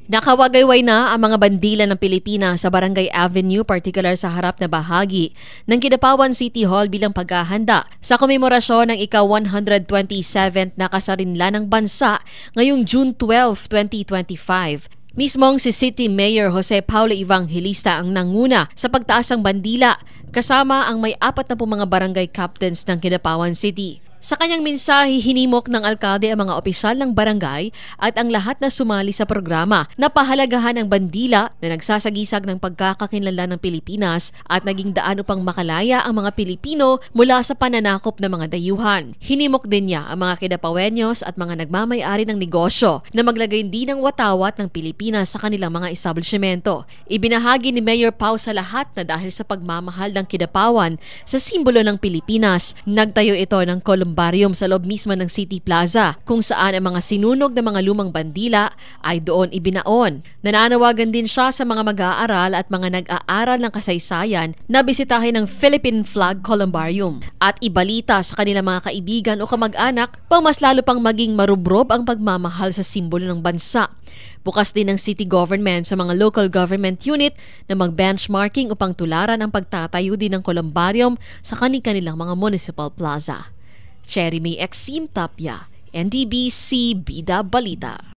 Nakawagayway na ang mga bandila ng Pilipinas sa Barangay Avenue, particular sa harap na bahagi ng Kidapawan City Hall bilang paghahanda sa komemorasyon ng ika-127th na kasarinlan ng bansa ngayong June 12, 2025. Mismong si City Mayor Jose Paulo Evangelista ang nanguna sa pagtaas ng bandila kasama ang may 40 mga barangay captains ng Kidapawan City. Sa kanyang mensahe, hinimok ng alkalde ang mga opisyal ng barangay at ang lahat na sumali sa programa na pahalagahan ang bandila na nagsasagisag ng pagkakakinlanlan ng Pilipinas at naging daan upang makalaya ang mga Pilipino mula sa pananakop ng mga dayuhan. Hinimok din niya ang mga Kidapawenyos at mga nagmamay-ari ng negosyo na maglagay din ng watawat ng Pilipinas sa kanilang mga establishmento. Ibinahagi ni Mayor Pau sa lahat na dahil sa pagmamahal ng Kidapawan sa simbolo ng Pilipinas, nagtayo ito ng Columbarium sa loob mismo ng City Plaza kung saan ang mga sinunog na mga lumang bandila ay doon ibinaon. Nananawagan din siya sa mga mag-aaral at mga nag-aaral ng kasaysayan na bisitahin ng Philippine Flag Columbarium at ibalita sa kanilang mga kaibigan o kamag-anak pang mas lalo pang maging marubrob ang pagmamahal sa simbolo ng bansa. Bukas din ng city government sa mga local government unit na mag-benchmarking upang tularan ang pagtatayo din ng Columbarium sa kanilang mga municipal plaza. Cherry May Exim Tapia, NDBC Bida Balita.